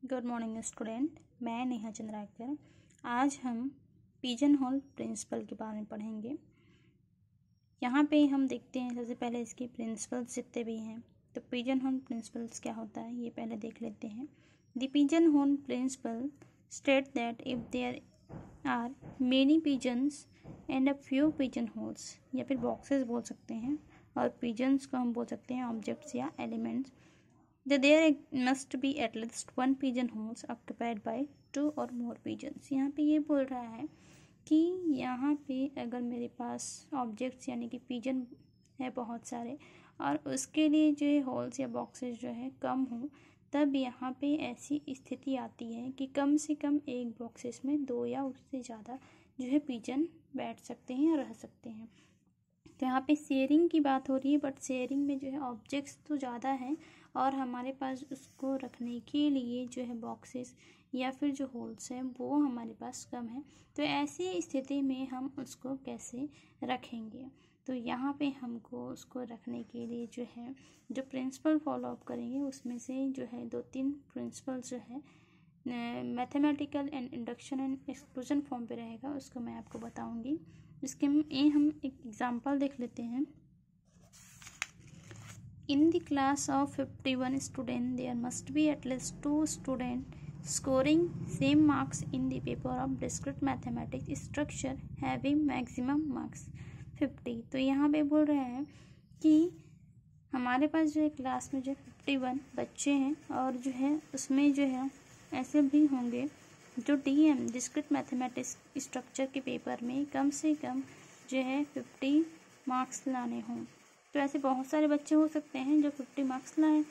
Good morning student, मैं नेहा चंद्राकर। आज हम पिजन होल प्रिंसिपल के बारे में पढ़ेंगे। यहाँ पे हम देखते हैं सबसे पहले इसके प्रिंसिपल्स जितने भी हैं। तो पिजन होल प्रिंसिपल्स क्या होता है ये पहले देख लेते हैं। The pigeon hole principle state that if there are many pigeons and a few pigeon holes, या फिर बॉक्सेस बोल सकते हैं, और पिजन्स को हम बोल सकते हैं ऑब्जेक्ट्स या elements, there must be at least one pigeon holes occupied by two or more pigeons। यहाँ पे ये बोल रहा है कि यहाँ पे अगर मेरे पास ऑब्जेक्ट्स यानी कि पिजन है बहुत सारे, और उसके लिए जो है होल्स या बॉक्सेस जो है कम हो, तब यहाँ पे ऐसी स्थिति आती है कि कम से कम एक बॉक्सेस में दो या उससे ज़्यादा जो है पिजन बैठ सकते हैं या रह सकते हैं। तो यहाँ पे शेयरिंग की बात हो रही है, बट शेयरिंग में जो है ऑब्जेक्ट्स तो ज़्यादा हैं और हमारे पास उसको रखने के लिए जो है बॉक्सेस या फिर जो होल्स हैं वो हमारे पास कम है। तो ऐसी स्थिति में हम उसको कैसे रखेंगे? तो यहाँ पे हमको उसको रखने के लिए जो है जो प्रिंसिपल फॉलो अप करेंगे उसमें से जो है 2-3 प्रिंसिपल जो है mathematical and induction and exclusion form पे रहेगा, उसको मैं आपको बताऊंगी। इसके में हम एक एग्जांपल देख लेते हैं। In the class of 51 students, there must be at least 2 students scoring same marks in the paper of discrete mathematics structure having maximum marks 50। तो यहाँ पे बोल रहे हैं कि हमारे पास जो है क्लास में जो 51 बच्चे हैं और जो है उसमें जो है ऐसे भी होंगे जो DM डिस्क्रीट मैथमेटिक्स स्ट्रक्चर के पेपर में कम से कम जो है 50 मार्क्स लाने हों। तो ऐसे बहुत सारे बच्चे हो सकते हैं जो 50 मार्क्स लाएं।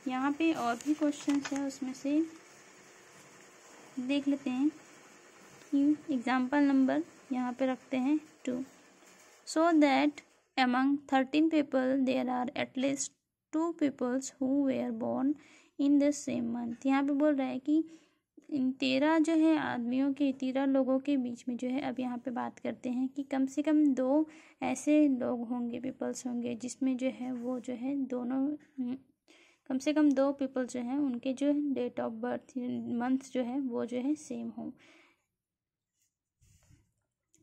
यहाँ पे और भी क्वेश्चन है, उसमें से देख लेते हैं कि एग्जाम्पल नंबर यहाँ पे रखते हैं 2। So that among 13 people there are at least 2 peoples who were born in the same month। यहाँ पे बोल रहा है कि इन 13 जो है आदमियों के 13 लोगों के बीच में जो है, अब यहाँ पे बात करते हैं कि कम से कम 2 ऐसे लोग होंगे, पीपल्स होंगे, जिसमें जो है वो जो है दोनों कम से कम 2 पीपल जो हैं उनके जो डेट ऑफ बर्थ मंथ जो है वो जो है सेम हो।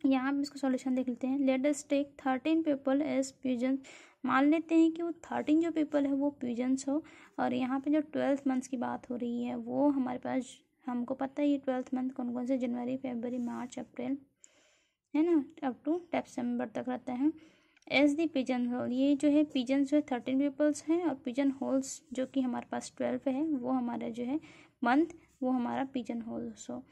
यहाँ पे इसको सॉल्यूशन देख लेते हैं। Let us take 13 people as pigeons. मान लेते हैं कि वो 13 जो पीपल है वो पिजन्स हो, और यहाँ पे जो 12th मंथ की बात हो रही है वो हमारे पास, हमको पता है ये 12th मंथ कौन कौन से जनवरी, फरवरी, मार्च, अप्रैल है ना, अप टू दिसंबर तक रहता है। एज दी पिजन होल, ये जो है पिजन जो है 13 पीपल्स हैं, और पिजन होल्स जो कि हमारे पास 12 है वो हमारा जो है मंथ, वो हमारा pigeon hole. So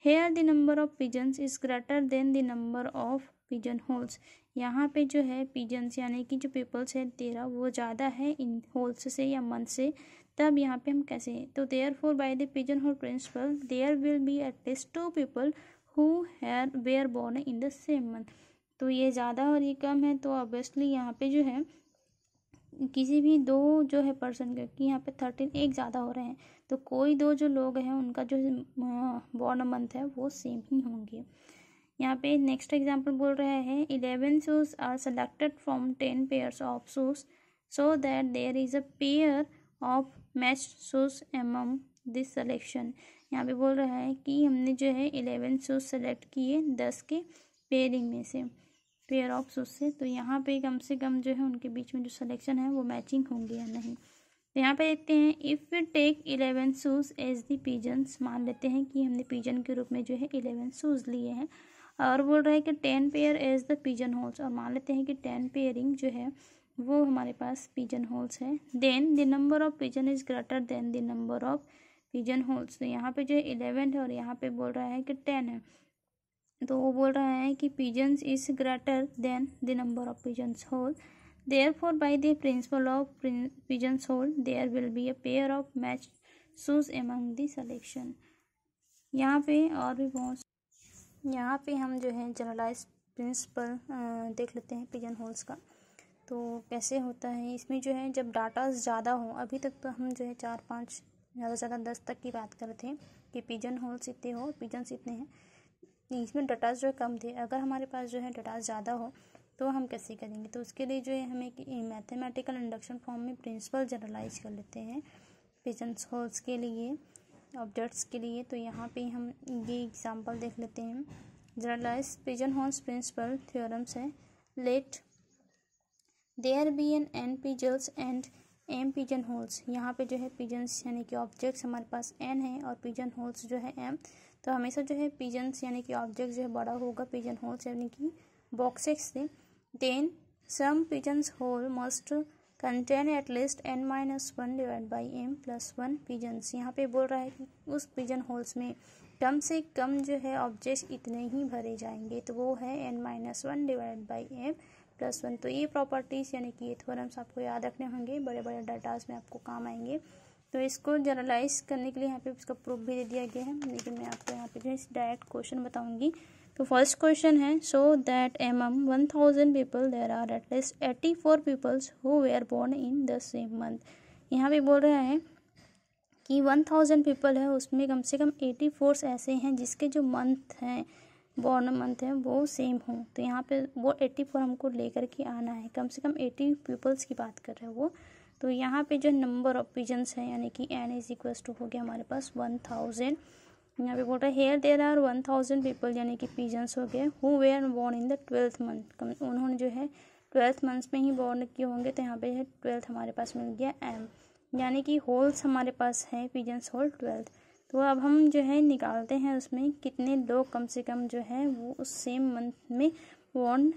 here the number of pigeons is greater than the number of pigeon holes. यहाँ पे जो है पिजन्स यानी कि जो पीपल्स है 13 वो ज़्यादा है इन होल्स से या मंथ से। तब यहाँ पे हम कैसे, तो therefore by the pigeon hole principle there will be at least 2 people who were born in the same month. तो ये ज़्यादा और ये कम है, तो ऑब्वियसली यहाँ पे जो है किसी भी 2 जो है पर्सन, क्योंकि यहाँ पे 13 एक ज़्यादा हो रहे हैं, तो कोई 2 जो लोग हैं उनका जो बॉर्न मंथ है वो सेम ही होंगे। यहाँ पे नेक्स्ट एग्जांपल बोल रहा है 11 shoes are selected from 10 pairs of shoes so that there is a pair of matched shoes among this selection. यहाँ पे बोल रहा है कि हमने जो है 11 शूज सेलेक्ट किए 10 के पेयरिंग में से, पेयर ऑफ शूज से। तो यहाँ पे कम से कम जो है उनके बीच में जो सिलेक्शन है वो मैचिंग होंगे या नहीं। तो यहाँ पे देखते हैं if we take 11 shoes as the pigeons. मान लेते हैं कि हमने पिजन के रूप में जो है 11 शूज लिए हैं, और बोल रहा है कि 10 pair as the pigeon holes, और मान लेते हैं कि 10 पेयरिंग जो है वो हमारे पास पिजन होल्स है। Then the number of pigeon is greater than the number of pigeon holes. तो यहाँ पे जो है 11 है और यहाँ पे बोल रहा है कि 10 है, तो वो बोल रहा है कि pigeons is greater than the number of pigeons hole. Therefore by the principle of pigeons hole there will be a pair of match shoes among the selection. यहाँ पे और भी बहुत, यहाँ पे हम जो है जनरलाइज प्रिंसिपल देख लेते हैं पिजन होल्स का। तो कैसे होता है इसमें जो है, जब डाटा ज़्यादा हो, अभी तक तो हम जो है 4-5 ज़्यादा से ज़्यादा 10 तक की बात कर रहे थे कि पिजन होल्स इतने हो, पिजन्स इतने हैं, इसमें डाटाज जो कम थे। अगर हमारे पास जो है डाटा ज़्यादा हो तो हम कैसे करेंगे? तो उसके लिए जो है हमें मैथमेटिकल इंडक्शन फॉर्म में प्रिंसिपल जनरलाइज कर लेते हैं पिजन होल्स के लिए। ऑब्जेक्ट्स के लिए। तो यहाँ पे हम ये एग्जांपल देख लेते हैं। जनरलाइज पिजनहोल्स प्रिंसिपल थ्योरम्स है। Let there be n n pigeons and m pigeon holes. यहाँ पे जो है पिजन्स यानी कि ऑब्जेक्ट्स हमारे पास एन है और पिजन होल्स जो है एम। तो हमेशा जो है पिजन्स यानी कि ऑब्जेक्ट जो है बड़ा होगा पिजन होल्स यानी कि बॉक्सेस से। Then some pigeons hole must contain at least n-1 divide by m+1 pigeons. यहाँ पे बोल रहा है कि उस पिजन होल्स में कम से कम जो है ऑब्जेक्ट्स इतने ही भरे जाएंगे, तो वो है n-1 डिवाइड बाई m+1। तो ये प्रॉपर्टीज़ यानी कि ये थ्योरम्स आपको याद रखने होंगे, बड़े बड़े डाटाज में आपको काम आएंगे। तो इसको जनरलाइज करने के लिए यहाँ पे इसका प्रूफ भी दे दिया गया है, लेकिन मैं आपको यहाँ पे जो है डायरेक्ट क्वेश्चन बताऊंगी। तो फर्स्ट क्वेश्चन है, show that among 1000 people there are at least 84 peoples who were born in the same month. यहाँ पे बोल रहा है कि 1000 पीपल है, उसमें कम से कम 84 ऐसे हैं जिसके जो मंथ हैं, बॉर्न मंथ है, वो सेम हो। तो यहाँ पे वो 84 हमको लेकर के आना है, कम से कम 80 पीपल्स की बात कर रहे हैं वो। तो यहाँ पे जो नंबर ऑफ पिजन्स है यानी कि n इज इक्वल टू हो गया हमारे पास 1000। यहाँ पे बोल रहा है हेयर देयर आर 1000 पीपल यानी कि पिजन्स हो गए who were born in the 12th month. उन्होंने जो है 12th मंथ में ही बॉर्न किए होंगे, तो यहाँ पे है 12th हमारे पास मिल गया m, यानी कि होल्स हमारे पास है पिजन्स होल 12। तो अब हम जो है निकालते हैं उसमें कितने लोग कम से कम जो है वो उस सेम मंथ में बॉर्न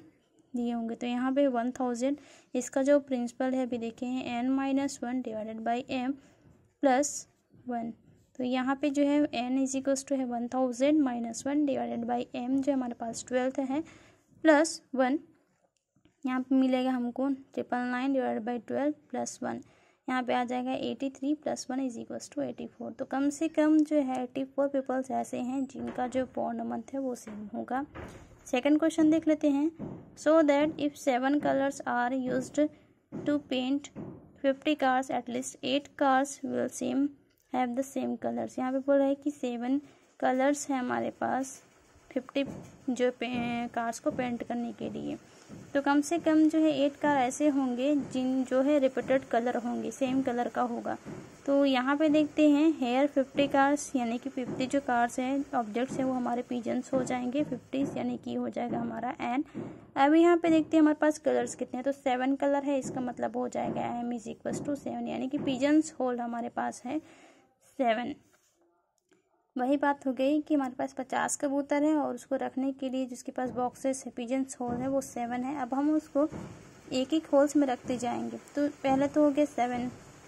दिए होंगे। तो यहाँ पे 1000, इसका जो प्रिंसिपल है अभी देखे हैं n-1 डिवाइडेड बाई m+1। तो यहाँ पे जो है n इज इक्वल टू है 1000 - 1 डिवाइडेड बाई m जो हमारे पास 12 है +1। यहाँ पे मिलेगा हमको 999 डिवाइडेड बाई 12 +1। यहाँ पे आ जाएगा 83 + 1 इज इक्वल टू 84। तो कम से कम जो है 84 पीपल्स ऐसे हैं जिनका जो बॉर्न मंथ है वो सेम होगा। सेकंड क्वेश्चन देख लेते हैं। So that if 7 colours are used to paint 50 cars at least 8 cars will same have the same colours. यहाँ पे बोल रहा है कि 7 कलर्स है हमारे पास 50 जो कार्स को पेंट करने के लिए। तो कम से कम जो है 8 कार ऐसे होंगे जिन जो है रिपीटेड कलर होंगे, सेम कलर का होगा। तो यहाँ पे देखते हैं हेयर 50 कार्स यानी कि 50 जो कार्स हैं ऑब्जेक्ट्स हैं वो हमारे पिजन्स हो जाएंगे 50 यानी कि हो जाएगा हमारा n। अब यहाँ पे देखते हैं हमारे पास कलर्स कितने हैं। तो 7 कलर है, इसका मतलब हो जाएगा m इज इक्वल टू 7 यानी कि पिजन्स होल हमारे पास है 7। वही बात हो गई कि हमारे पास 50 कबूतर है और उसको रखने के लिए जिसके पास बॉक्सेस है पिजन्स होल है वो 7 है। अब हम उसको एक एक होल्स में रखते जाएंगे। तो पहले तो हो गया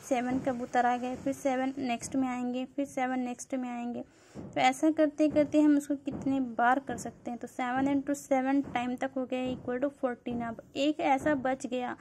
7 कबूतर आ गए, फिर 7 नेक्स्ट में आएंगे, फिर 7 नेक्स्ट में आएंगे। तो ऐसा करते करते हम उसको कितने बार कर सकते हैं। तो 7 × 7 टाइम तक हो गया इक्वल टू 14। अब एक ऐसा बच गया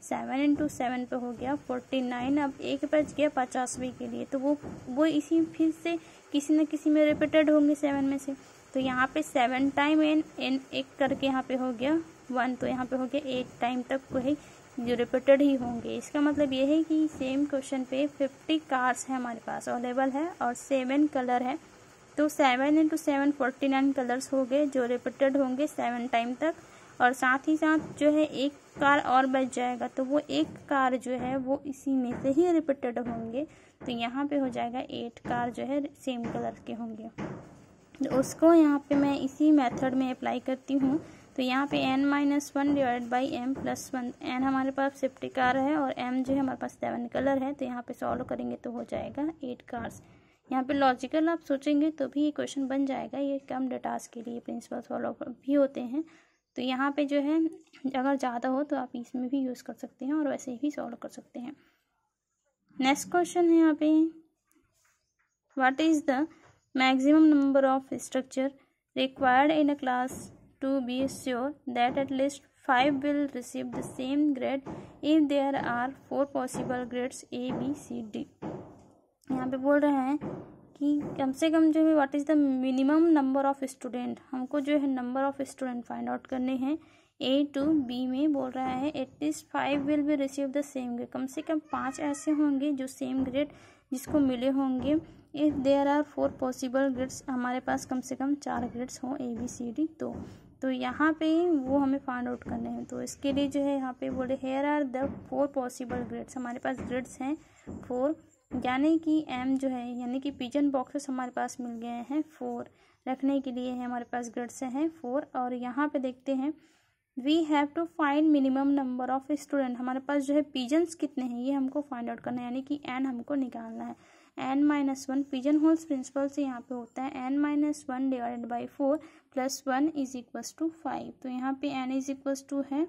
7 × 7 पे हो गया 49। अब एक बच गया 50वें के लिए, तो वो इसी फिर से किसी न किसी में रिपीटेड होंगे 7 में से। तो यहाँ पे 7 टाइम n एक करके यहाँ पे हो गया 1, तो यहाँ पे हो गया 8 टाइम तक वही जो रिपीटेड ही होंगे। इसका मतलब ये है कि सेम क्वेश्चन पे 50 कार्स है हमारे पास अवेलेबल है और 7 कलर है। तो 7 × 7 49 कलर्स हो गए जो रिपीटेड होंगे 7 टाइम तक, और साथ ही साथ जो है एक कार और बच जाएगा। तो वो एक कार जो है वो इसी में से ही रिपीटेड होंगे। तो यहाँ पे हो जाएगा 8 कार जो है सेम कलर के होंगे। तो उसको यहाँ पे मैं इसी मेथड में अप्लाई करती हूँ। तो यहाँ पे n-1 divide by m+1। n हमारे पास 50 कार है और m जो है हमारे पास 7 कलर है। तो यहाँ पे सॉल्व करेंगे तो हो जाएगा 8 कार्स। यहाँ पे लॉजिकल आप सोचेंगे तो भी ये क्वेश्चन बन जाएगा। ये कम डेटास के लिए प्रिंसिपल सॉल्व भी होते हैं। तो यहाँ पे जो है अगर ज़्यादा हो तो आप इसमें भी यूज़ कर सकते हैं और वैसे ही सॉल्व कर सकते हैं। नेक्स्ट क्वेश्चन है यहाँ पे, what is the maximum number of structure required in a class to be sure that at least 5 will receive the same grade if there are 4 possible grades A, B, C, D। यहाँ पे बोल रहे हैं कि कम से कम जो है what is the minimum number of student, हमको जो है number of student find out करने हैं। A to B में बोल रहा है at least 5 will be receive the same grade, कम से कम 5 ऐसे होंगे जो सेम ग्रेड जिसको मिले होंगे। If there are 4 possible grades, हमारे पास कम से कम 4 ग्रेड्स हों A, B, C, D। तो यहाँ पे वो हमें फाइंड आउट करने हैं। तो इसके लिए जो है यहाँ पे बोले here are the 4 possible grades, हमारे पास ग्रेड्स हैं 4। यानी कि एम जो है यानी कि पिजन बॉक्सेस हमारे पास मिल गए हैं 4 रखने के लिए है, हमारे पास ग्रिड से हैं 4। और यहाँ पे देखते हैं we have to find minimum number of student, हमारे पास जो है पिजन्स कितने हैं ये हमको फाइंड आउट करना है, यानी कि एन हमको निकालना है। n-1 पिजन होल्स प्रिंसिपल से यहाँ पे होता है n-1 divided by 4 plus 1 is equals to 5। तो यहाँ पे n इज इक्वल्स टू है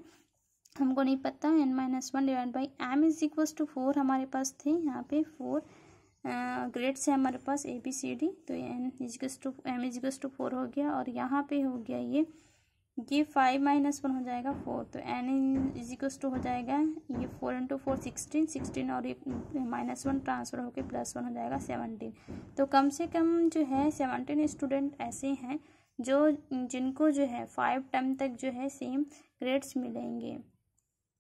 हमको नहीं पता, n-1 divide by m is equals to 4 हमारे पास थे यहाँ पे 4 ग्रेड्स है हमारे पास ABCD। तो n is to m is equals to 4 हो गया, और यहाँ पे हो गया ये 5-1 हो जाएगा 4। तो n इज इक्वल्स टू हो जाएगा ये 4 इंटू 4 16 और ये -1 ट्रांसफर होके +1 हो जाएगा 17। तो कम से कम जो है 17 स्टूडेंट ऐसे हैं जो जिनको जो है 5 टर्म तक जो है सेम ग्रेड्स मिलेंगे।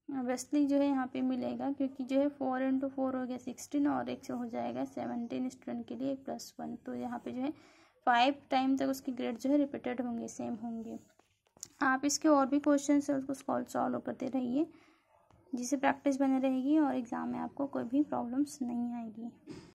ऑब्वियसली जो है यहाँ पे मिलेगा, क्योंकि जो है 4 इंटू 4 हो गया 16 और एक हो जाएगा 17 स्टूडेंट के लिए +1। तो यहाँ पे जो है 5 टाइम तक उसके ग्रेड जो है रिपीटेड होंगे, सेम होंगे। आप इसके और भी क्वेश्चन है उसको सॉल्व करते रहिए, जिससे प्रैक्टिस बनी रहेगी और एग्ज़ाम में आपको कोई भी प्रॉब्लम्स नहीं आएगी।